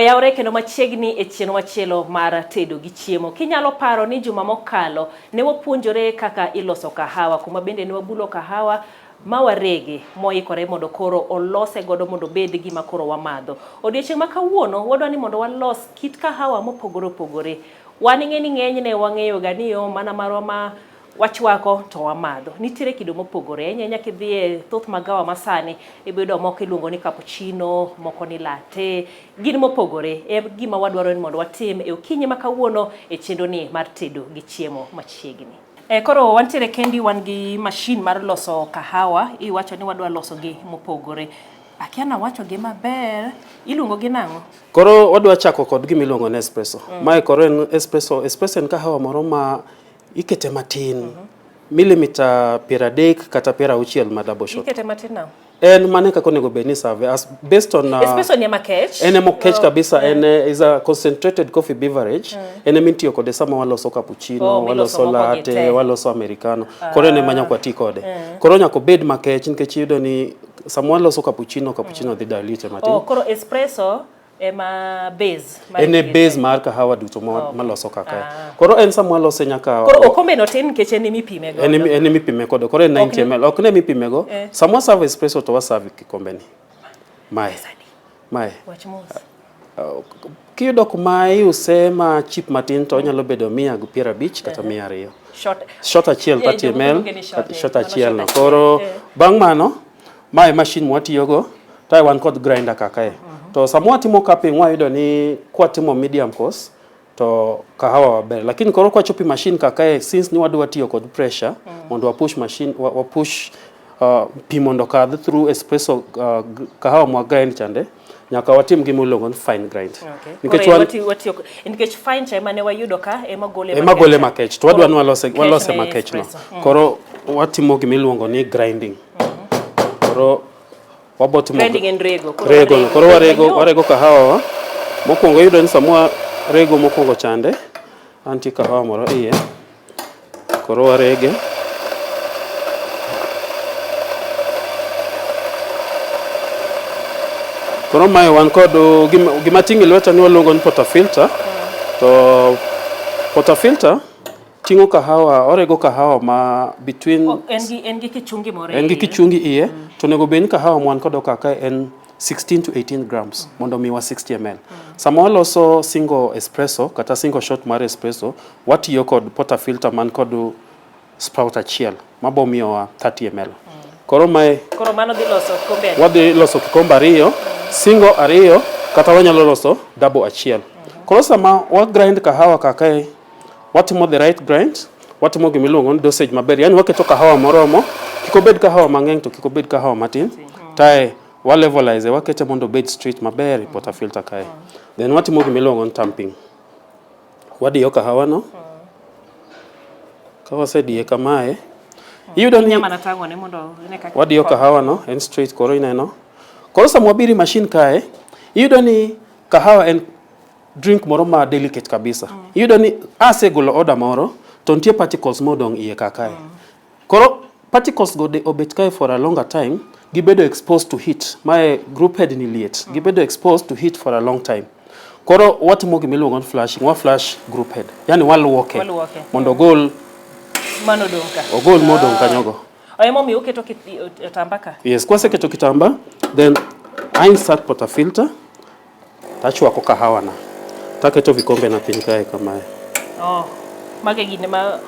Oyaure kendo machiegni e chieno machielo mar tedo gi chiemo. Kinyalo paro ni juma mokalo ne wapuonjore kaka iloso kahawa, kuma bende ne wabulo kahawa mawarege moikore mondo koro olose godo mondo bed gima koro wamadho. Odiochieng' ma kawuono wadwa ni mondo walos kit kahawa mopogore opogore. Wan ing'eni ng'enyne wang'eyo ga ni mana marwa ma wachwako to wamadho. Nitiere kido mopogore. Nyanya kidhie thoth magawa masani ibedo moko iluongo ni cappuccino, moko ni latte, gin mopogore. E gima wadwaro ni mondo watim e okinyi ma kawuono e chenro ni mar tedo gi chiemo machiegni. Koro wantiere kendi wan gi machine mar loso kahawa, iwacho ni wadwa loso gi mopogore. Akiana wacho gi maber, iluongo gi nang'o? Koro wadwa chako kod gima iluongo ni espresso. Mae koro en espresso, espresso en kahawa moro ma ikete matin, milimita 30 kata 60 ma double shot. Ikete matin now? En mane kako nego beni serve as based on espresso ni makech. En mokech kabisa, en is a concentrated coffee beverage. En mintio kode sama waloso cappuccino, waloso latte, waloso americano. Koro ne manya kwa ti kode. Koro nyako bed makech nikech yudo ni sama waloso cappuccino dhi dilute matin. Koro espresso ema base. Ene base mar kahawa duto maloso kaka. Koro en sama walose nyaka. Koro okombe no tin nikech en mipime go. En mipime kode. Koro en 90 ml. Ok ne mipime go. Sama serve espresso to waserve kikombe ni. Mae. Wach mos. Kiyudo kuma iuse ma chip matin to nyalo bedo 150 kata 200. Shot achiel 30 ml. Shot achiel no. Koro bang' mano, mae machine mwatiyogo, tae wan kod grinder kakae. To sama watimo cupping wayudo ni kwatimo medium course to kahawa waber. Lakini koro kwa chopi machine kakae, since ni wadwa tiyo kod pressure, mondo wapush machine, wapush pi mondo kadh through espresso kahawa mwa grind chande, nyaka watim gima iluongo ni fine grind. Nikech fine cha mane wayudo ka ema gole makech. To wadwa ni walose makech no. Koro watimo gima iluongo ni grinding. Koro wabotimo grinding and rego. Koro warego kahawa. Mokwongo yudo ni samwa rego mokwongo chande, anti kahawa moro iye. Koro warege. Koro mae wan kod gima tingi lweta ni waluongo ni portafilter. To portafilter tingo kahawa, orego kahawa ma between en gi kichungi more. En gi kichungi iye. To nego beni kahawa mwan kodo kaka en 16 to 18 grams mondo miwa 60 ml. Sama waloso single espresso kata single shot mar espresso, watiyo kod portafilter man kod spout achiel mabo miyowa 30 ml. Koro mano dhi loso kikombe. Wadhi loso kikombe ariyo, single ariyo kata wanyalo loso double achiel. Koro sama wa grind kahawa kakae, watimo the right grind, watimo gima iluongo ni dosage maber. Yani waketo kahawa moromo, kikobed kahawa mang'eny to kikobed kahawa matin. Tae wa levelize, wakete mondo bed straight maber e portafilter kae. Then watimo gima iluongo ni tamping. Wadiyo kahawa no. Kawa sediye kamae. Iyudo ni nyama natango ne mondo wadiyo kahawa no en straight koro ineno. Koro sama wabiri machine kae, iyudo ni kahawa en drink moro ma delicate kabisa. Iyudo ni asegolo order moro to nitie particles modong iye kakae. Koro particles go obet kae for a longer time, gibedo exposed to heat. My group head ni liet. Gibedo exposed to heat for a long time. Koro watimo gima iluongo ni flashing, wa flash group head. Yani waluoke. Mondo gol mano donka. Ogol modong kanyogo. Oyemo mi uketo kitamba ka? Yes, kwa seketo kitamba, then I insert portafilter. Tachwako kahawa na. Taketo vikombe na piny kae kamae. Mage gine ma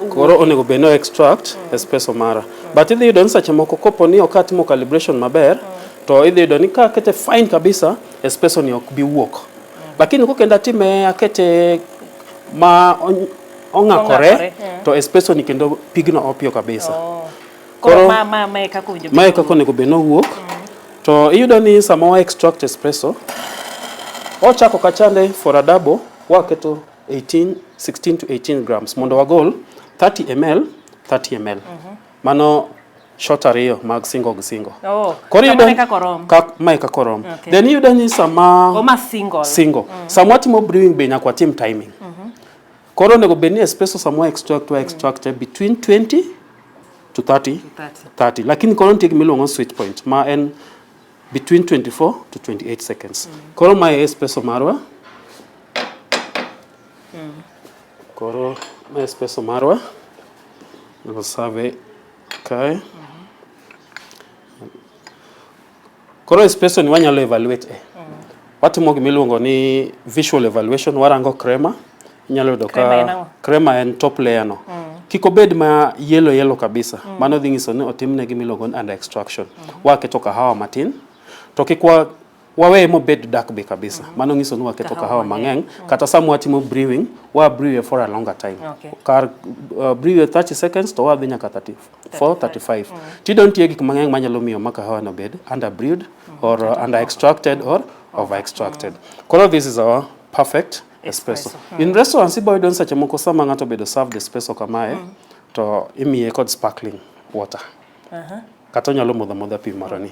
koro onego beno extract espresso mara. But idhi yudo ni sache moko kopo ni okatimo calibration maber, to idhi yudo ni ka kete fine kabisa, espresso ni ok bi wuok. Lakini kokenda time akete ma ong'akore, to espresso ni kendo pigno opio kabisa. Koro mae kako winjo. Mae kako onego beno wuok. To iyudo ni sama wa extract espresso, ochako kachande for a double, waketo 16 to 18 grams. Mondo wagol 30 ml. Mano shot ariyo mag single gi single. Koro iyudo mae kakorom. Then iyudo ni sama single. Sama watimo brewing be nyaka watim timing. Koro nego beni espresso sama extract between 20 to 30. Lakini koro nitie gima iluongo switch point ma en between 24 to 28 seconds. Koro my espresso marwa. Koro my espresso marwa. We'll serve okay. Koro espresso ni wanyalo evaluate. Watimo gimiluongo ni visual evaluation, warango crema. Inyalo doka crema en top layer no. Kiko bed ma yellow kabisa. Mano dhi nyiso ni otimne gimiluongo ni under extraction. Waketo kahawa matin. To kikwa wawe mo bed dark be kabisa. Mano nyiso ni waketo kahawa mang'eny. Kata sama watimo brewing, wa brew for a longer time. Kar brew 30 seconds to wa dhi nyaka 35. Ti don't tie gik mang'eny manyalo miyo ma kahawa no bed under brewed or under extracted or over extracted. Koro this is our perfect espresso. In restaurants ibo idon sache moko sama ng'ato bedo serve the espresso kamae to imiye kod sparkling water. Kata nyalo modho pi marani.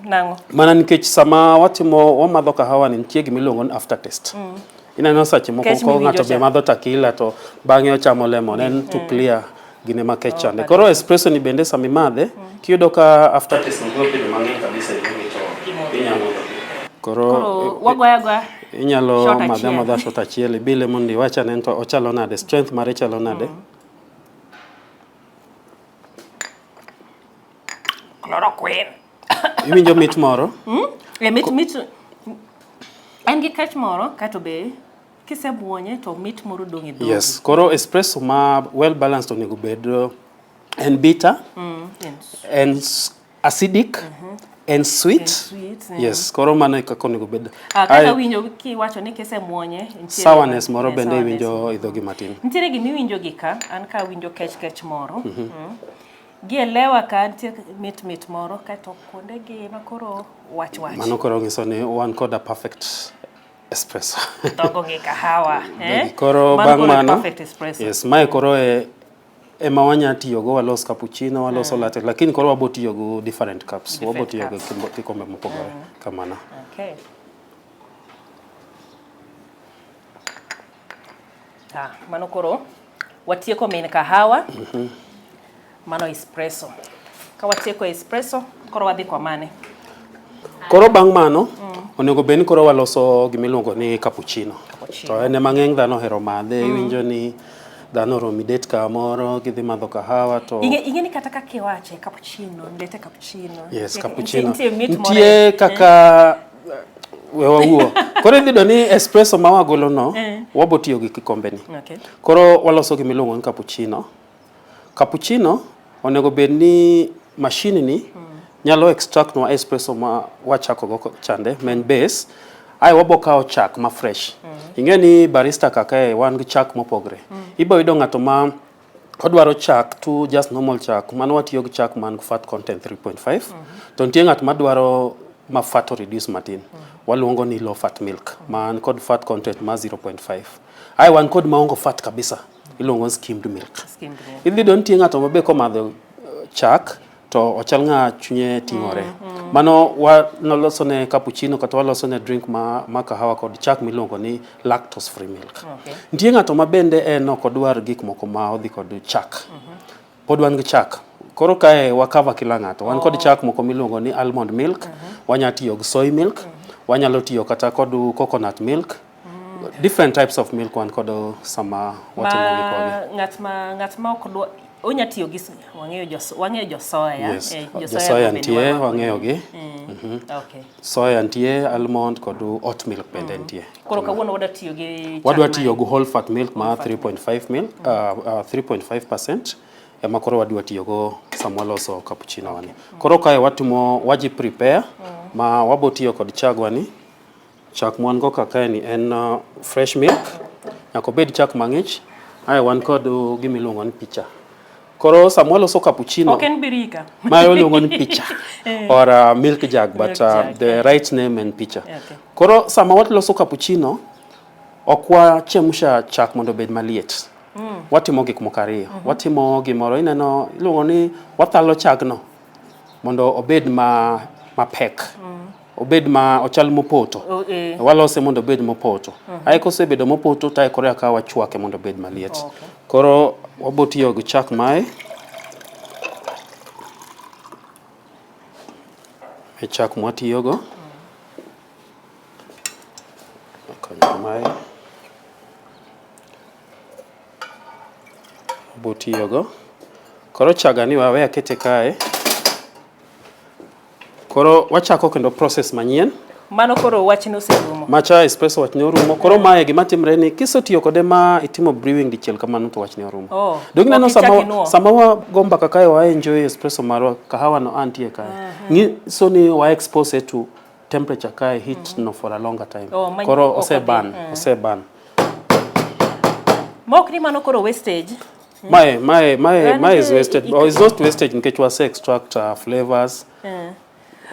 Nango. Mana nikech sama watimo wamadho kahawa ni nitie gimiluongo ni aftertaste. Ineno sache moko ko ng'ato be madho tequila to bang'e ochamo lemon en to clear gine makech chande. Koro espresso ni bende sami madhe kiyudo ka aftertaste ni bedo mang'eny kabisa to inyalo. Koro wagwa inyalo madha shot achiel bile mondi wacha nen to ochalo nade strength mare chalo nade. Chloroquine. Iwinjo mit moro? Mit en gi kech moro kato be kisebuonye to mit moro dong' e dhogi. Yes, koro espresso ma well balanced onego bed en bitter and acidic and sweet. Yes, koro mano kaka onego bed. Kaka winjo kiwacho ni kisemuonye sourness moro bende winjo idhogi matin. Nitiere gimi winjo gi ka an ka winjo kech moro. Gielewa ka mit moro kato kuonde gi makoro wach. Mano koro ngiso ni one kod a perfect espresso. Togo ngi kahawa, Koro bang' mano. Perfect espresso. Yes, mae koro ema wanya tiyo go walos cappuccino, walos latte, lakini koro wabo tiyo go different cups. Wabo tiyo go kikombe mopogore kamano. Okay. Mano koro watieko min kahawa. Mano espresso. Ka watieko espresso, koro wadhi kwa mane. Koro bang' mano, onego beni koro waloso gimiluongo ni cappuccino. To ene mang'eny dhano hero madhe, winjo ni dhano romi det kamoro gidhi madho kahawa to ingeni kata ka kiwache cappuccino ndete cappuccino. Yes, cappuccino ntie kaka wewuo. Koro idhi do ni espresso ma wagolo no wabo tiyo gi kikombe ni. Koro waloso gimiluongo ni cappuccino. Cappuccino onego bed ni machine ni nyalo extract no espresso ma wachako go chande main base. Ai wabo kao chak ma fresh. Ingeni barista kakae wan gi chak mopogre. Ibo yudo ng'ato ma odwaro chak to just normal chak. Mano watiyo gi chak man fat content 3.5. To nitie ng'at ma dwaro ma fat reduce matin. Waluongo ni low fat milk. Man kod fat content ma 0.5. Ai wan kod maongo fat kabisa. Iluongo skimmed milk. Idhi don tie ng'ato mabe ko madho chak to ochal nga chunye tingore. Mano noloso ne cappuccino kata waloso ne drink ma kahawa kod chak miluongo ni lactose free milk. Nitie ng'ato ma bende en ok odwar gik moko ma odhi kod chak. Pod wan gi chak. Koro kae wakava kila ng'ato. Wan kod chak moko miluongo ni almond milk, wanya tiyo gi soy milk, wanyalo tiyo kata kod coconut milk. Different types of milk wan kod sama watimo gi kod. Ng'at ma ok dwa onya tiyo gi wang'eyo jo soya. Yes, jo soya ntie wang'eyo gi. Okay. Soya ntie, almond kod oat milk bende ntie. Koro kawuono wadwa tiyo gi whole fat milk ma 3.5 milk 3.5%. Ema koro wadwa tiyo go sama loso cappuccino wani. Koro kae watimo waji prepare ma wabo tiyo kod chagwani. Chak mwan go kakae ni en fresh milk. Nyako bed chak mang'ich. Ai wan kod gimiluongo ni picha. Koro sama loso cappuccino. Oken birika. Ma iluongo ni picha or milk jug, but the right name and picha. Koro sama loso cappuccino okwa chemusha chak mondo bed maliet. Watimo gik moko ariyo. Watimo gimoro ineno iluongo ni wathalo chagno mondo obed ma pek. Obed ma ochal mopoto. Walose mondo obed mopoto. Ai kosebedo mopoto tai koro aka wachwake mondo obed maliet. Koro wabo tiyo gi chak mae. e chak mwatiyogo. Konyo mae. Botiyogo. Koro chagani wawe akete kae. Koro wachako kendo process manyien. Mano koro wachno oserumo. Macha espresso wachni orumo. Koro mae gima timre ni kisotiyo kode ma itimo brewing dichiel kamano to wachni orumo. Dong neno sama wa gomba kakae wa enjoy espresso marwa kahawa no antie kae. So ni wa expose to temperature kae heat no for a longer time. Koro oseban. Mok ni mano koro wastage. My is wasted. Or it's not wastage nikech wase extract flavors.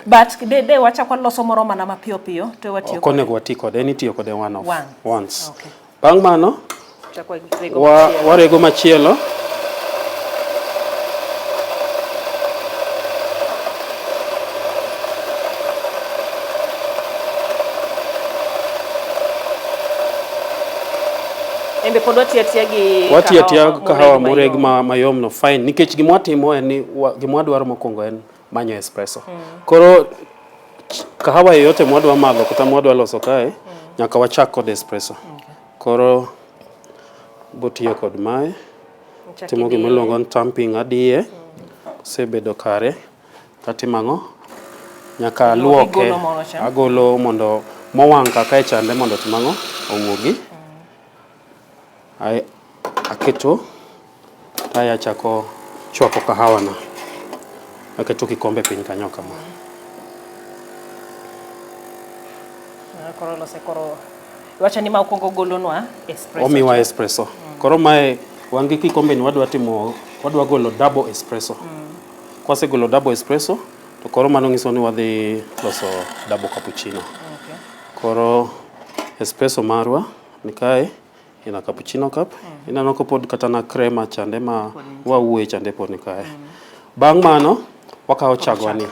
But de wacha kwa loso moro mana mapiyo piyo to watiyo kone gwati kode enitiyo kode once. Okay. Bang mano warego machielo. Embe pod watiya kahawa moreg mayom no fine nikech gimwatimo en ni gimwadwaro mokwongo en manyo espresso. Koro kahawa yote mwadwa madho kata mwadwa loso kae nyaka wachak kod espresso. Koro botiyo kod mae. Timo gimiluongo ni tamping adiye. Sebedo kare. Tatimang'o? Nyaka luoke. Agolo mondo mowang' kaka chande mondo timang'o owuogi. Aketo taya chako chwako kahawa na. Aketo kikombe piny kanyo kama. Koro wacha ni ma ukongo golonwa espresso. Omiwa espresso. Koro mae wangi kikombe ni wadwa golo double espresso. Kwase golo double espresso to koro mano nyiso ni wadhi loso double cappuccino. Koro espresso marwa ni kae ina cappuccino cup. Ina noko pod kata na crema chande ma wawuoye chande pod ni kae. Bang' mano wakao chagwani.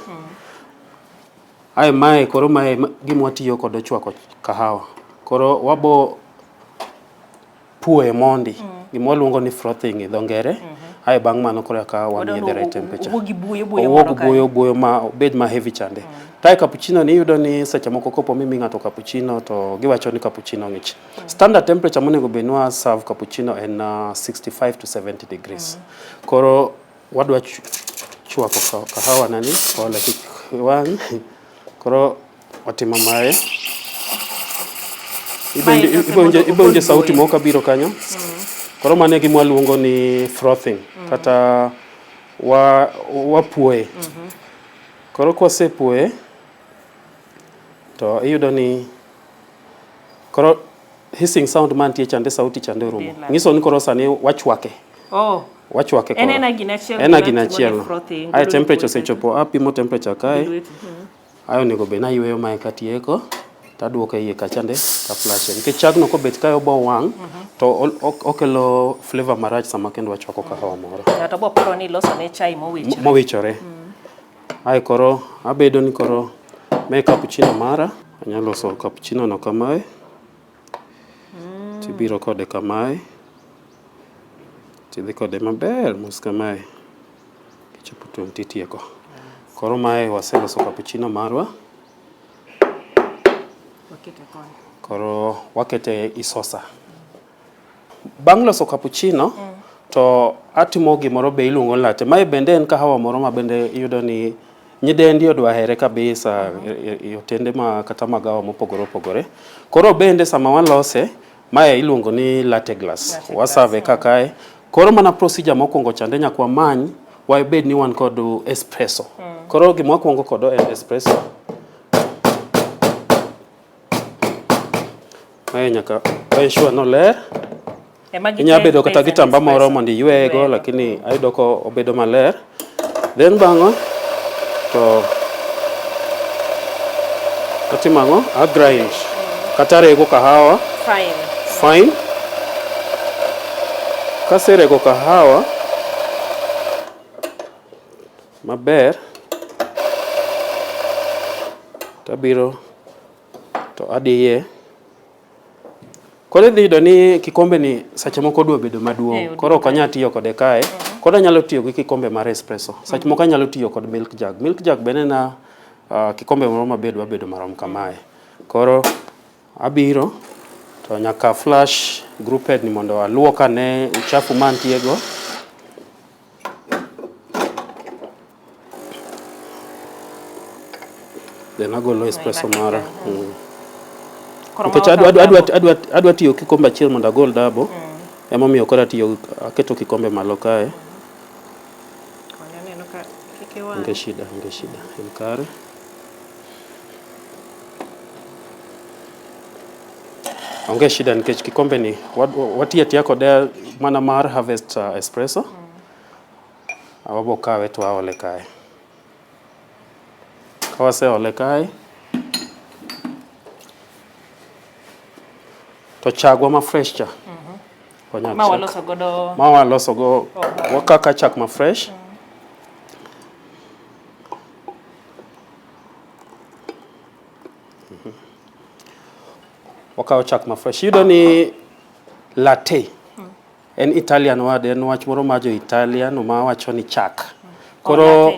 Mae koro mae gimwatiyo kod chwako kahawa. Koro wabo puoe mondi. Gimwaluongo ni frothing idho ngere. Bang' mano koro yaka wamiye the right temperature. Buoyo ma bed ma heavy chande. Tai cappuccino ni yudo ni seche moko kopo mimi ng'ato cappuccino to giwacho ni cappuccino ng'ich. Standard temperature monego benwa serve cappuccino en 65 to 70 degrees. Koro wadwa chwako kahawa nani pole kiwang'. Koro watimo mae. Ibonje sauti moka biro kanyo. Koro mane gimwaluongo ni frothing kata wapuoe. Koro kwase puoe to iyudo ni koro hissing sound mantie chande sauti chande rumo. Ngiso ni koro sani wachwake. Wachwake koro. Ena ginachielo. Temperature sechopo apimo temperature kae. Onego be na yweyo mae katieko taduoke iye kachande ta flash nikech chagno kobet kae obo wang' to okelo flavor marach sama kendo wachwako kahawa moro. To bo paro ni loso ne chai mowichore. Koro abedo ni koro me cappuccino mara anyalo loso cappuccino no kamae. Tibiro kode kamae. Tidhi kode maber mos kamae. Kichopo to titieko. Koro mae waseloso cappuccino marwa. Koro wakete isosa. Bang' loso cappuccino to atimo gimoro be iluongo latte. Mae bende en kahawa moro ma bende iyudo ni nyidendi odwa here kabisa yotende ma kata magawa mopogore opogore. Koro bende sama walose mae iluongo ni latte glass. Wasave kakae. Koro mana procedure mokwongo chande nyakwa many wabed ni wan kod espresso. Koro gima wakwongo kod en espresso. Mae nyaka ensure no ler. Inya bedo kata gitamba moro mondo iyweego lakini ayudo ko obedo maler. Then bang'o to atimango a grind kata rego kahawa fine. Kaserego kahawa maber tabiro to adiye. Koro dhi yudo ni kikombe ni sache moko dwa bedo maduong'. Koro ok anya tiyo kode kae. Koro anyalo tiyo gi kikombe mar espresso. Sache moko anyalo tiyo kod milk jug. Milk jug bende na kikombe moro wabedo marom kamae. Koro abiro to nyaka flash grouped ni mondo aluoka ne uchafu mantiego. Then agolo espresso mara. Adwa tiyo kikombe achiel mondo agol dabo. Ema miyo kora tiyo aketo kikombe malo kae. Onge shida. En kare. Onge shida nikech kikombe ni watiya kode mana mar harvest espresso. Awabo kawe to aole kae. Kawase ole kae. To chagwa ma fresh cha. Mawaloso go wakaka chak ma fresh. Wakaw chak ma fresh. Yudo ni latte. En Italian word, en wach moro ma jo Italian ma wacho ni chak. Koro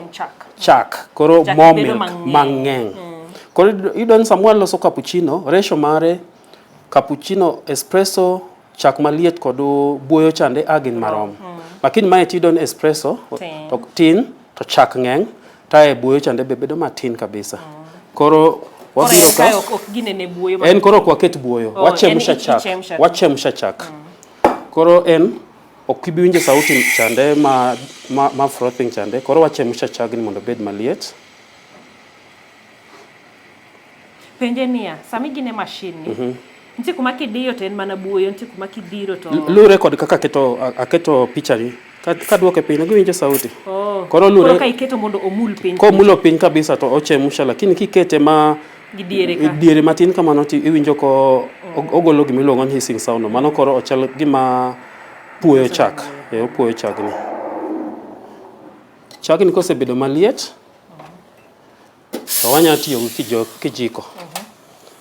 chak. Koro more milk mang'eny. Koro yudo ni samwa loso cappuccino, ratio mare cappuccino, espresso, chak maliet kod buoyo chande agin marom. Lakini mae tido ni espresso to tin to chak ng'eny, tae buoyo chande bedo matin kabisa. Koro wabiro ka en koro kwa ket buoyo, wachemsha chak. Koro en okibiwinje sauti chande ma frothing chande. Koro wachemsha chagni mondo bed maliet. Penje niya, sami gine machine nti kuma kidiyo to en mana buoyo, nti kuma kidiro to lure kod kaka aketo picha ni kaduoke piny giwinjo sauti. Koro lure koro ka iketo mondo omul piny. Ko mulo piny kabisa to ochemsha, lakini kikete ma diere matin kamano ti iwinjo ko ogolo gimiluongo ni hissing sound. Mano koro ochal gima puoyo chak. Puoyo chagni. Chagni kosebedo maliet to wanya tiyo gi kijiko.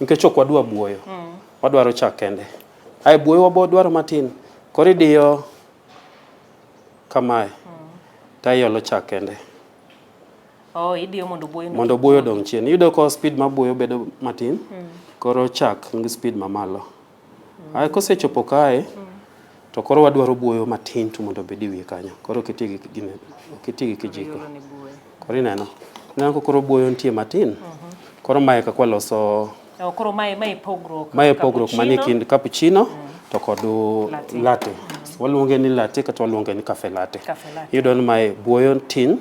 Nikech ok wadwa buoyo. Wadwaro chak kende. Ai buoyo wabo dwaro matin. Koro idiyo kamae. Taiolo chak kende. Idiyo mondo buoyo dong chien. Yudo ko speed ma buoyo bedo matin. Koro chak ngi speed mamalo. Ai kosechopo kae to koro wadwaro buoyo matin to mondo bedi wiye kanyo. Koro kiti gi kijiko. Koro ineno. Neno ko koro buoyo nitie matin. Koro mae kakwa loso koro mae pogrok mani kind cappuccino to kod latte. Waluonge ni latte kata waluonge ni cafe latte. Yudo ni mae buoyo tin,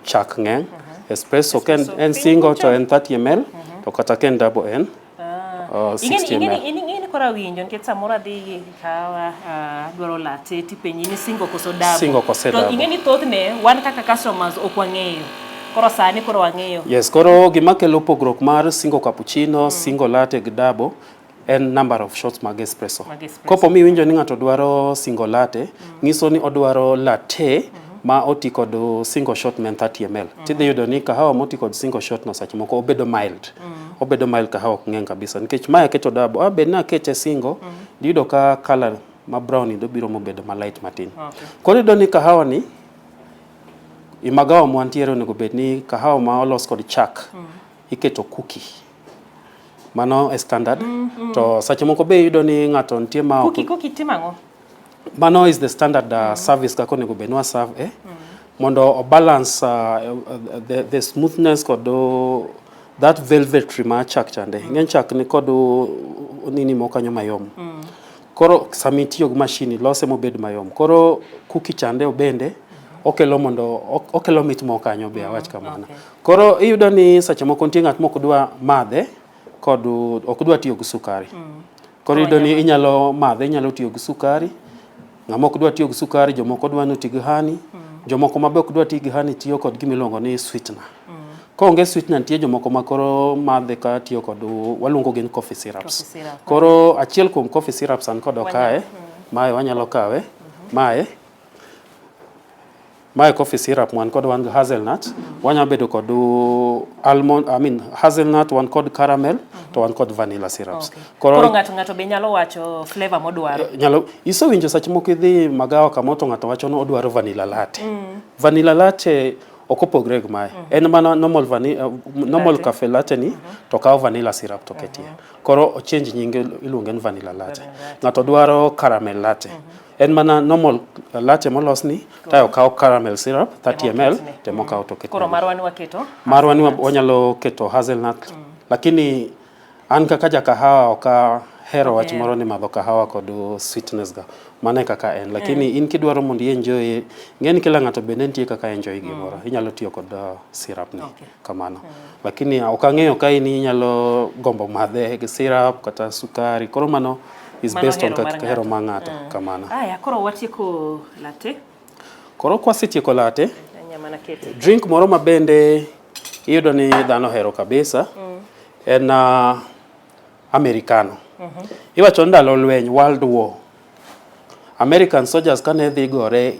chak ng'eny, espresso en single to en 30 ml to kata ken double en 60 ml. Ingeni kora winjo nikech samoro adhi kawa dwaro latte tipenyi ni single koso double. Single koso double. To ingeni thothne wan kaka customers ok wang'eyo. Koro sani koro wang'eyo. Yes, koro gima kelo pogrok mar single cappuccino, single latte gi double en number of shots mag espresso. Kopo mi winjo ni ng'ato dwaro single latte, nyiso ni odwaro latte ma oti kod single shot men 30 ml. Tidhi yudo ni kahawa moti kod single shot no sache moko obedo mild. Obedo mild kahawa ok ng'eny kabisa. Nikech mae keto double, bed na kete single, yudo ka color ma brown do biro mobedo ma light matin. Koro yudo ni kahawa ni imagawa mwantiere onego bed ni kahawa ma olos kod chak iketo cookie. Mano e standard. To sache moko be yudo ni ng'ato nitie ma cookie timango. Mano is the standard service kako onego bed ni serve mondo balance the smoothness kod that velvetry ma chak chande. Ng'eny chak ni kod nini mokanyo mayom. Koro sami tiyo gi machine lose mobed mayom. Koro cookie chande obende okelo mit moko kanyo be awach kamano. Koro iyudo ni sache moko nitie ng'at moko dwa madhe kod ok dwa tiyo gi sukari. Koro iyudo ni inyalo madhe, inyalo tiyo gi sukari. Ng'amoko dwa tiyo gi sukari, jomoko dwa tiyo gi honey. Jomoko mabe ok dwa tiyo gi honey tiyo kod gimiluongo ni sweetener. Konge sweetener nitie jomoko makoro madhe ka tiyo kod waluongo gi coffee syrups. Koro achiel kuom coffee syrups an kod kae, mae wanyalo kawe, mae coffee syrup wan kod wan hazelnut, wanya bedo kod almond, hazelnut wan kod caramel to wan kod vanilla syrups. Koro ng'ato be nyalo wacho flavor modwaro. Iso winjo sache moko idhi magawa kamoto ng'ato wacho no odwaro vanilla latte. Vanilla latte okopogre gi mae. En mana normal cafe latte ni to kawo vanilla syrup to ketie. Koro o change nyinge iluonge ni vanilla latte. Ng'ato dwaro caramel latte. En mana normal latte molos ni tayo kawo caramel syrup 30 ml temo kawo to ketie. Koro marwani waketo? Marwani wanyalo keto hazelnut. Lakini an kaka ja kahawa oka hero wach moro ni madho kahawa kod sweetness ga. Mane kaka en. Lakini in kidwaro mondo enjoy, ng'eni kila ng'ato bende nitie kaka enjoy gimoro. Inyalo tiyo kod syrup ni kamano. Lakini okang'eyo ka in inyalo gombo madhe gi syrup kata sukari. Koro mano is based on kaka hero ma ng'ato kamano. Aya, koro watieko latte. Koro kwasetieko latte, drink moro ma bende iyudo ni dhano hero kabisa en Americano. Iwacho ndalo lweny World War. American soldiers kane dhi gore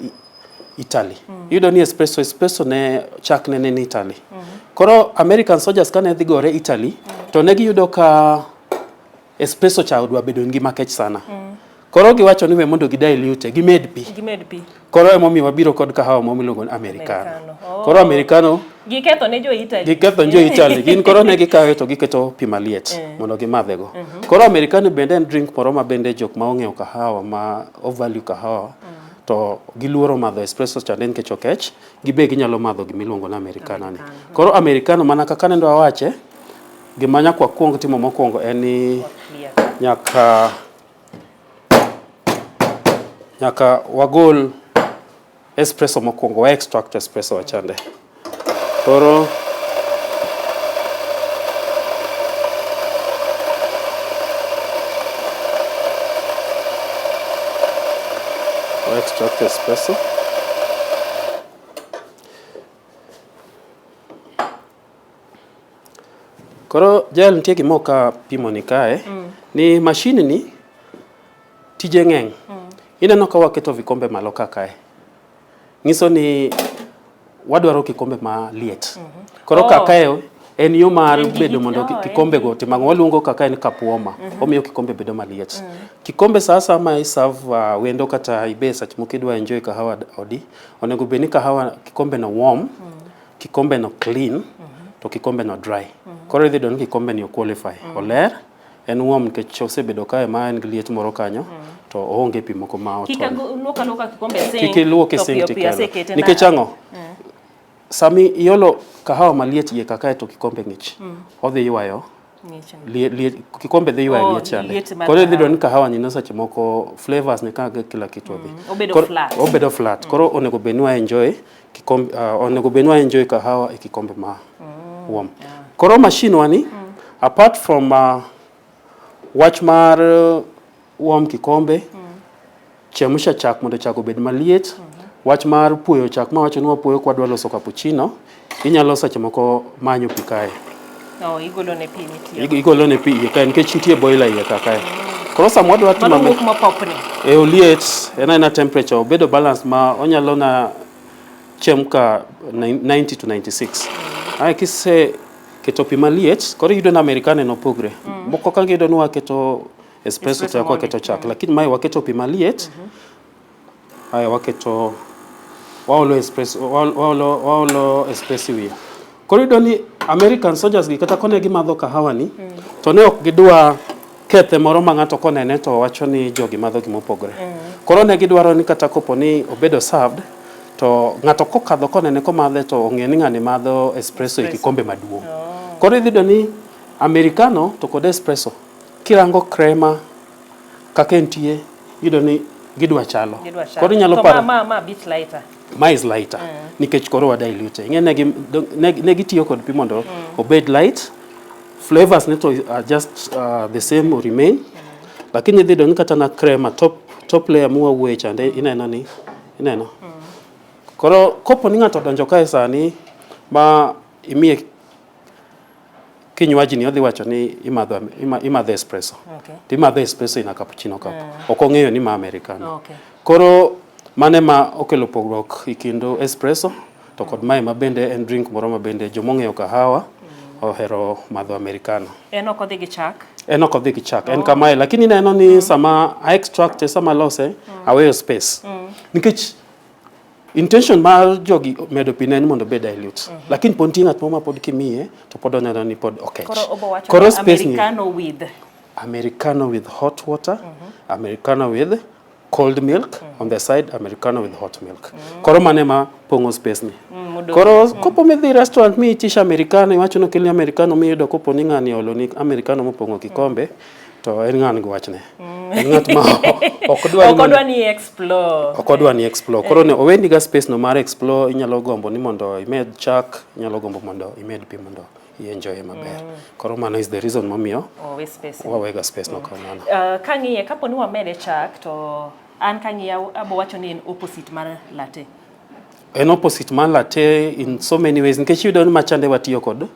Italy. Iyudo ni espresso ne chak ne ni Italy. Koro American soldiers kane dhi gore Italy to ne giyudo ka espresso cha odwa bedo ngima kech sana. Koro giwacho ni we mondo gidilute, gimed pi. Koro emomiyo wabiro kod kahawa miluongo ni Americano. Koro Americano giketho ne jo Italy. Giketho jo Italy. Gin koro ne gikawe to giketo pi maliet mondo gimadhego. Koro Americano bende en drink moro ma bende jok ma ong'eyo kahawa ma value kahawa to giluoro madho espresso cha den kecho kech, gibe ginyalo madho gimiluongo ni Americano ni. Koro Americano mana kaka nendo awache, gima nyakwa kuong timo mokwongo en ni nyaka wagol espresso mokwongo, wa extract espresso wachande. Koro wa extract espresso. Koro jal nitie gimo ka pimo ni kae ni machine ni tije ng'eng. Ineno ka waketo vikombe malo kae. Nyiso ni wadwaro kikombe ma liet. Koro kakae en yo mar bedo mondo kikombe go timango waluongo kakae ni kapuoma. Omiyo kikombe bedo maliet. Kikombe sasa ma iserve wendo kata ibe sach mokidwa enjoy kahawa odi. Onego beni kahawa kikombe no warm, kikombe no clean, to kikombe no dry. Koro idhi don kikombe ni qualify. Oler en warm nikech osebedo kae ma en liet moro kanyo to oonge pi moko ma otol. Kika kikombe sink. Kiki luoke sink tikelo. Nikech ang'o? Sami iolo kahawa maliet iye kakae to kikombe ng'ich. Odhi ywayo. Kikombe dhi ywayo liet chande. Koro idhi don kahawa ni seche moko flavors ne kaga kila kitu odhi. Obedo flat. Koro onego benwa enjoy kikombe onego benwa enjoy kahawa e kikombe ma warm. Koro machine wani apart from wach mar warm kikombe, chemusha chak mondo chak obed maliet, wach mar puoyo chak ma wacho ni wapuoyo kwa dwa loso cappuccino, inyalo seche moko manyo pi kae. Igolo ne pi nitie. Igolo ne pi iye kae nikech nitie boiler iye kae. Koro sama wadwa timo mano kuma popni. Oliet ena temperature obedo balance ma onyalo na chemka 90 to 96. Ai kise keto pi maliet, koro yudo na Americano no pogre. Moko kange yudo ni waketo espresso to waketo chak, lakini mai waketo pi maliet. Ai waketo waolo espresso wiye. Koro yudo ni American soldiers gi kata kone gi madho kahawa ni to ne ok gidwa kethe moro ma ng'ato konene to wacho ni jogi madho gimo pogre. Koro ne gidwaro ni kata kopo ni obedo served to ng'ato kokadho konene komadhe to ong'e ni ng'ani madho espresso e kikombe maduong'. Koro idhi ni Americano to kod espresso kirango crema kaka entie yudo ni gidwa chalo. Koro inyalo paro ma bit lighter. Ma is lighter. Nikech koro wa dilute. Ng'e ne gitiyo kod pi mondo obed light. Flavors ne to are just the same or remain. Lakini idhi ni kata na crema top layer muwa wuoye chande ineno. Koro kopo ni ng'ato donjo kae sani ma imiye kinywaji ni odhi wacho ni imadho espresso. Timadho espresso ina cappuccino cup. Ok ong'eyo ni ma Americano. Koro mane ma okelo pogruok ikindo espresso to kod mae ma bende en drink moro ma bende jomong'eyo kahawa ohero madho Americano. En ok odhi gi chak? En ok odhi gi chak. En kamae lakini neno ni sama a extract sama lose aweyo space. Nikech intention mar jogi medo pi ne mondo bed dilute. Lakini ponti ng'at mo ma pod kimiye to pod oneno ni pod okech. Koro Americano Americano with hot water, Americano with cold milk on the side, Americano with hot milk. Koro mane ma pongo space ni. Koro kopo midhi restaurant mi itisha Americano, iwacho no kelni Americano mi yudo kopo ni ng'ani olo ni Americano mopongo kikombe, to en ng'an gi wachne. En ng'at ma okodwa ni explore. Okodwa ni explore. Koro ne owendi ga space no mar explore, inyalo gombo ni mondo imed chak, inyalo gombo mondo imed pi mondo enjoy maber. Koro mano is the reason momiyo wawega space no kamano. Kang'iye kapo ni wamede chak to an kang'iye abo wacho ni en opposite mar latte. En opposite mar latte in so many ways. Nikech yudo ni machande watiyo kod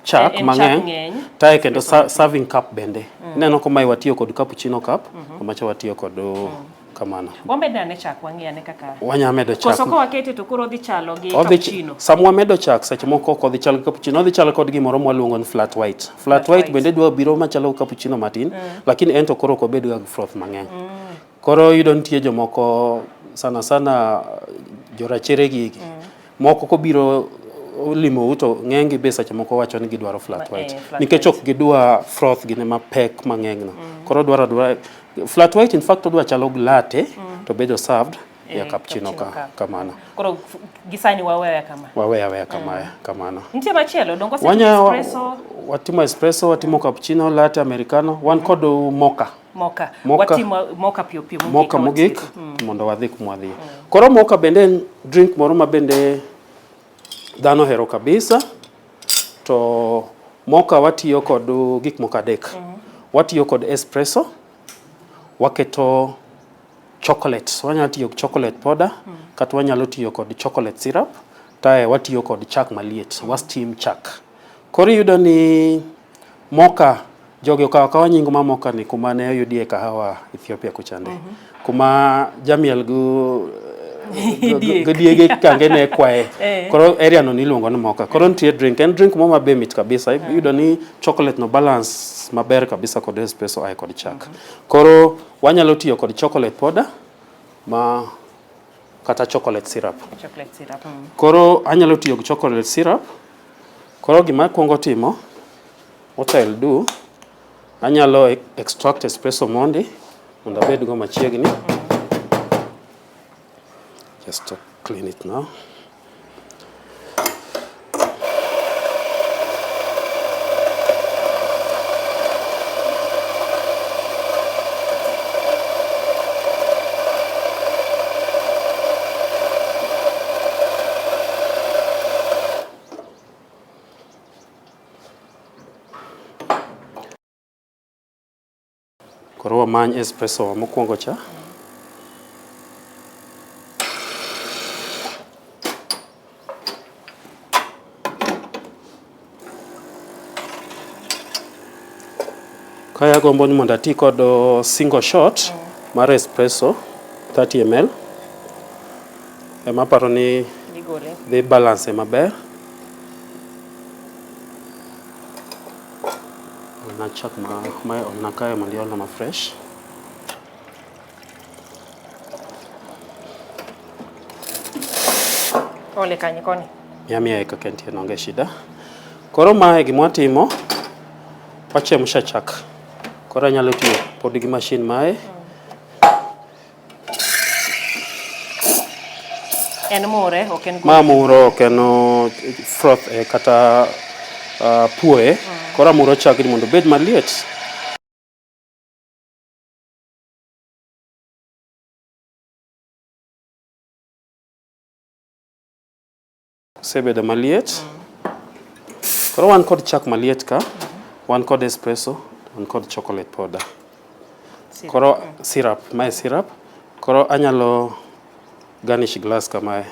chak mang'eny. Tae kendo serving cup bende. Neno ko mai watiyo kod cappuccino cup, macha watiyo kod kamano. Wameda ne chak wang'iyane kaka. Wanyamedo chak. Koso ko wakete to koro dhi chalo gi cappuccino. Samwa medo chak seche moko ko dhi chalo gi cappuccino, dhi chalo kod gimoro mwaluongo ni flat white. Flat white bende dwa biro machalo cappuccino matin, lakini en to koro ko bedo ga froth mang'eny. Koro yudo nitie jomoko sana jorachere gigi. Moko ko biro limo uto ng'engi be seche moko wacho ni gidwaro flat white. Nikech ok gidwa froth gine mapek mang'eny no. Koro dwaro flat white in fact odwa chalo latte to bedo served ya cappuccino kamano. Koro gisani waweya kama. Waweya kamano. Nitie machielo dongo seche espresso. Watimo espresso, watimo cappuccino, latte, americano, wan kod mocha. Watimo mocha pio mocha mogik mondo wadhi kumwadhi. Koro mocha bende drink moro ma bende dhano hero kabisa. To mocha watiyo kod gik moko adek. Watiyo kod espresso, waketo chocolate, wanyalo tiyo kod chocolate powder, kata wanyalo tiyo kod chocolate syrup, tae watiyo kod chak maliet, steam chak. Koro yudo ni mocha, jogi okawa nying ma mocha ni kuma ne yudie kahawa Ethiopia kuchande. Kuma Jamiel diege kange ne kwae. Koro area no niluongo ni mocha. Koro nitie drink, en drink mo mabe mit kabisa. Yudo ni chocolate no balance maber kabisa kod espresso ai kod chak. Koro wanyalo tiyo kod chocolate powder kata chocolate syrup. Koro anyalo tiyo kod chocolate syrup. Koro gima kwongo timo, what I'll do, anyalo extract espresso mondi mondo abed go machiegni. Just to clean it now. Koro wamany espresso mokwongo cha. Kaya gombo ni mondo ati kod single shot mar espresso 30 ml. Ema paro ni dhi balance maber. Na chak na kaya maliolo ma fresh. Ole kanyi koni. Yami eka kentie nonge shida. Koro mae gimwatimo, wachemsha chak. Koro anyalo tiyo pod gi machine mae. En mure, oken ma muro okeno froth kata puoe. Koro amuro chak ni mondo bed maliet. Sebedo maliet. Koro wan kod chak maliet ka, wan kod espresso, wan kod chocolate powder. Koro syrup, mae syrup. Koro anyalo garnish glass kamae.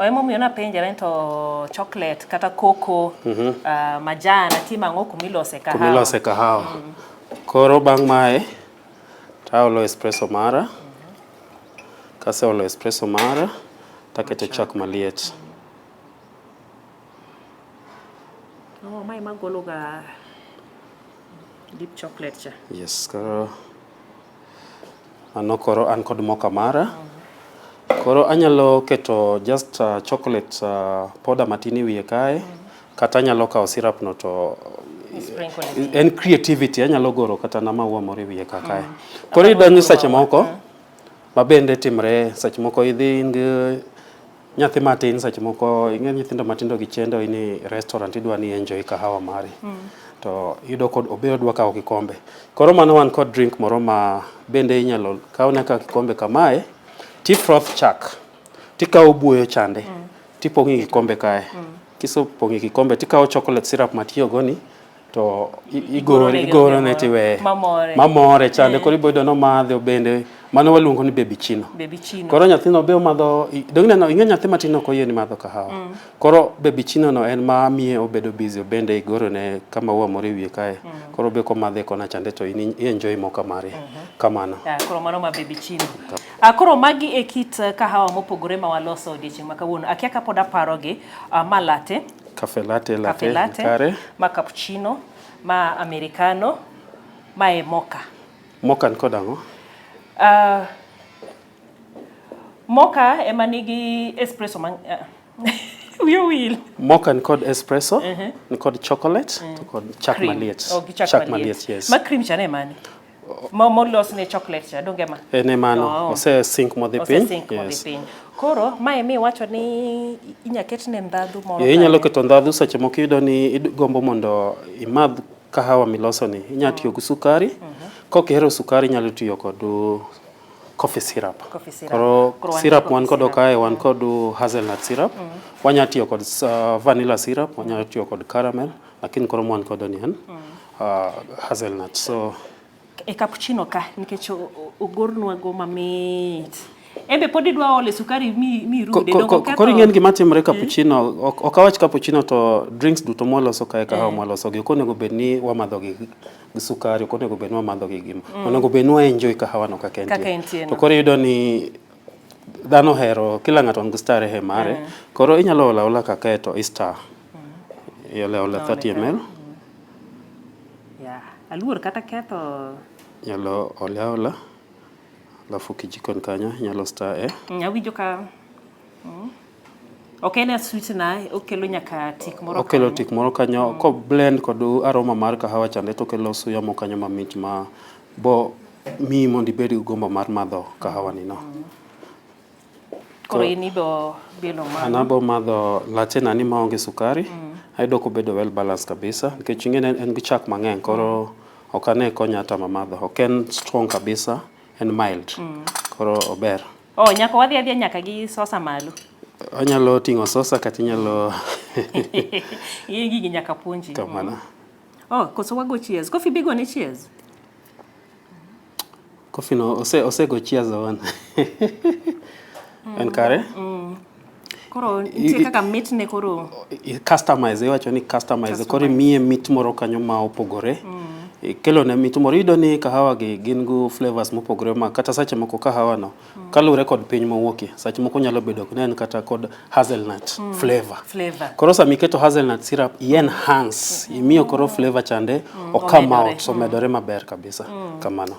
Oemo miyo na penjera to chocolate kata cocoa majan atimang'o kumilose kahawa. Kumilose kahawa. Koro bang' mae taolo espresso mara. Kase olo espresso mara taketo chak maliet. Mae magolo ga deep chocolate cha. Yes, koro Ano koro an kod moka mara. Koro anyalo keto just chocolate powder matini wiye kae. Kata anyalo kao syrup no to en creativity anyalo goro kata na maua moro wiye kae. Koro idonjo seche moko mabende timre seche moko idhi nyathi matin seche moko ing'e nyithindo matindo gi chendo ini restaurant idwa ni enjoy kahawa mari. To yudo kod obedo dwa kao kikombe. Koro mano wan kod drink moro ma bende inyalo kao neka kikombe kamae. Ti froth chak. Ti kao buoyo chande. Ti pong'i kikombe kae. Kiso pong'i kikombe ti kao chocolate syrup matiyo goni to igoro ne tiwe mamore chande koro ibodo no madhe bende mano waluongo ni baby chino. Koro nyathino be omadho dong'e no ing'e nyathi matino ko yeni madho kahawa. Koro baby chino no en ma miye obedo busy bende igoro ne kama maua moro wiye kae. Koro be ko madhe kona chande to in enjoy moka mare kamano. Koro mano ma baby chino. Koro magi e kit kahawa mopogore ma waloso odiochieng' ma kawuono. Akia ka pod aparogi ma latte. Cafe latte kare. Ma cappuccino, ma americano, ma e mocha. Mocha en kod ang'o? Mocha ema nigi espresso wiyo wil. Mocha en kod espresso, en kod chocolate, to kod chak maliet. Chak maliet, yes. Ma cream chane mani? Molos ne chocolate cha, donge ma? Ene mano, ose sink modhi piny. Yes. Koro, mae mi wacho ni inya ketne ndhadhu moro. Inyalo keto ndhadhu seche moko iyudo ni igombo mondo imadh kahawa miloso ni. Inya tiyo gi sukari. Kokihero sukari inyalo tiyo kod coffee syrup. Koro syrup wan kod kae wan kod hazelnut syrup. Wanya tiyo kod vanilla syrup, wanya tiyo kod caramel, lakini koro wan kod ni en hazelnut. So e cappuccino ka nikech ogornwa go mamit. Embe podi dwa ole sukari mi rude dongo kato. Koro ing'en gima timore cappuccino, okawach cappuccino to drinks duto mwaloso kae kahawa mwaloso gi okonego bedni wamadho gi sukari, okonego bedni wamadho gi gima. Onego bedni wa enjoy kahawa no kaka entie. To koro yudo ni dhano hero kila ng'ato ngi starehe mare. Koro inyalo ola kaka to Easter. Ola 30 ml. Aluor kata ketho. Nyalo ola. Alafu kijikon kanyo nyalo star Nyawinjo ka okene sweet na okelo nyaka tik moro. Okelo tik moro kanyo ko blend kod aroma mar kahawa chande to kelo suya mo kanyo mamit ma bo mi mondi bedi gombo mar madho kahawa ni no. Koro ini bo belo ma. Anabo madho latte na ni maonge sukari. Ayudo ko bedo well balance kabisa nikech ing'e en gi chak mang'eny koro okane konya hata mamadho. Oken strong kabisa. En mild. Koro ober. Nyaka wadhi adhia nyaka gi sosa malo. Onyalo ting'o sosa kata inyalo gigi nyaka puonji. Kamano. Koso wago cheers. Coffee bigo ni cheers. Coffee no ose go cheers on. En kare? Koro nitie kaka mit ne koro customize iwacho ni customize koro miye mit moro kanyo ma opogore. Kelo ne mit moro iyudo ni kahawa gi gin go flavors mopogore ma kata sache moko kahawa no kalure kod piny mowuokie sache moko nyalo bedo ne kata kod hazelnut flavor. Koro sami keto hazelnut syrup enhance imiyo koro flavor chande come out so medore maber kabisa kamano.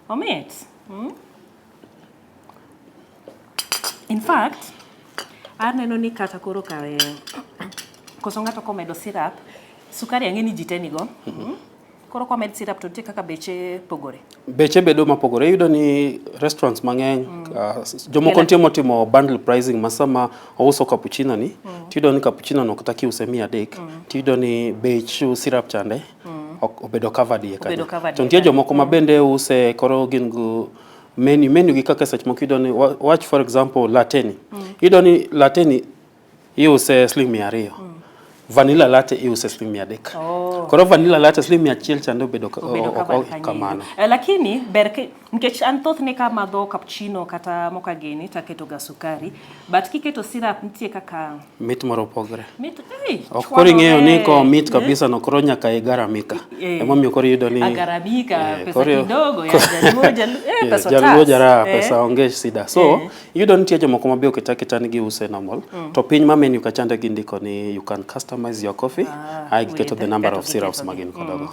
Omit. In fact, aneno ni kata koro kae koso ng'ato komedo syrup sukari ang'eni jiteni go. Koro kwa med syrup to tie kaka beche pogore. Beche bedo mapogore iyudo ni restaurants mang'eny jomoko nitie motimo bundle pricing masama ouso cappuccino ni tiyudo ni cappuccino no kata kiuse 300 tiyudo ni bech syrup chande obedo covered ye kanyo. To nitie jomoko mabende use koro gin go menu gi kaka search moko iyudo ni watch for example latte ni. Iyudo ni latte ni iuse siling 200. Vanilla latte iuse siling 300. Koro vanilla latte siling 100 chando bedo kamano. Lakini berke nikech an thothne ka madho cappuccino kata moka gini taketo ga sukari but kiketo syrup nitie kaka mit moro pogre. Koro ing'eyo ni ko mit kabisa no koro nyaka igaramika. Emomiyo koro yudo ni agaramika pesa kidogo ya pesa jaluo jara pesa onge sida. So yudo nitie jomoko mabe oketa ni giuse normal to piny ma menu kachande gindiko ni you can customize your coffee. I get the number of syrups magin kodogo.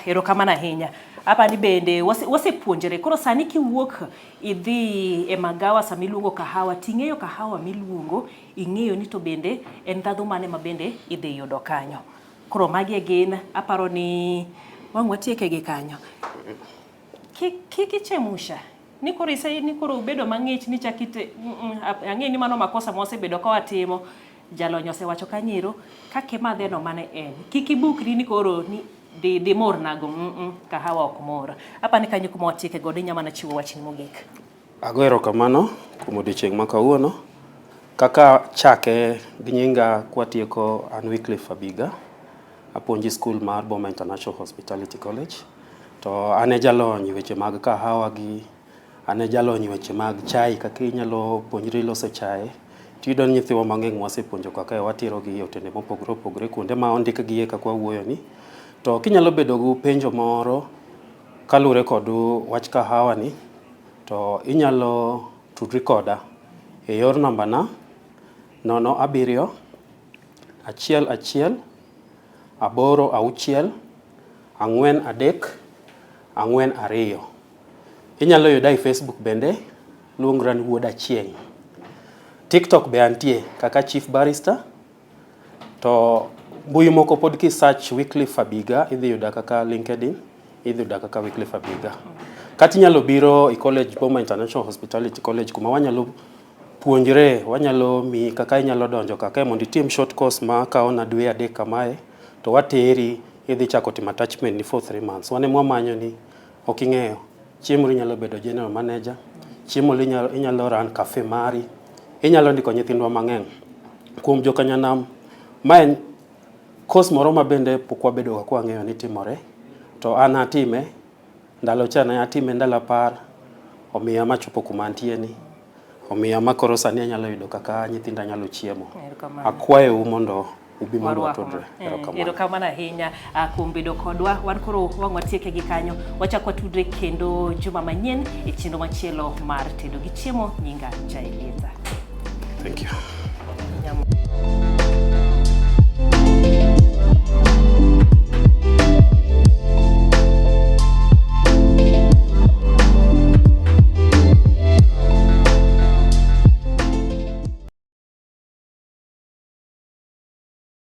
Erokamano ahinya. Hapa ni bende wase puonjere koro sani kiwuok idhi e magawa samiluongo kahawa, ting'eyo kahawa miluongo, ing'eyo ni to bende en ndhadhu mane ma bende idhi yudo kanyo. Koro magi gin aparo ni wang' watieke gi kanyo. Kichemusha ni koro bedo mang'ich ni chakite ang'e ni mano makosa mosebedo ka watimo. Jalonyo osewacho kanyiro kake madhe no mane en. Kikibukri ni koro ni di mor nago kahawa ok mor. Apa ni kanyo kuma watieke godo nyama na chiwo wachni mogik. Agoero kamano kuom odiochieng' ma kawuono. Kaka chake gi nyinga kwatieko an Wycliffe Abiga. Apuonji skul mar Boma International Hospitality College. To ane jalony weche mag kahawa gi ane jalony weche mag chai kaka inyalo puonjri loso chai. Tiyudo ni nyithiwa mang'eny wasepuonjo kaka watero gi otende mopogore opogore kuonde ma ondik gi kaka wawuoyo ni. To kinyalo bedo gi penjo moro kalure kod wach kahawa ni to inyalo tudri koda e yor namba na 07 11 86 43 42. Inyalo yuda e Facebook bende luongra ni Wuod Achieng'. TikTok be antie kaka Chief Barrister. To mbui moko pod ki search Wycliffe Abiga idhi yuda kaka LinkedIn, idhi yuda kaka Wycliffe Abiga. Kati nyalo biro e College Boma International Hospitality College kuma wanyalo puonjre, wanyalo mi kaka inyalo donjo kaka mondo itim short course ma kaona dwe 3 kamae to wateri idhi chako timo attachment ni for 3 months. Wane mwamanyo ni ok ing'eyo. Chiemo inyalo bedo general manager, chiemo inyalo run cafe mari, inyalo ndiko nyithindwa mang'eny. Kuom jokanyanam ma en course moro ma bende pok wabedo ka wang'eyo ni timore to an atime ndalo chana atime ndalo 10 omiya machopo kuma antie ni omiya makoro sani anyalo yudo kaka nyithinda nyalo chiemo. Akwayo mondo ubi mondo watudre. Erokamano ahinya kuom bedo kodwa. Wan koro wang' watieke gi kanyo. Wachak watudre kendo juma manyien e chenro machielo mar tedo gi chiemo nyinga Jaeliza. Thank you.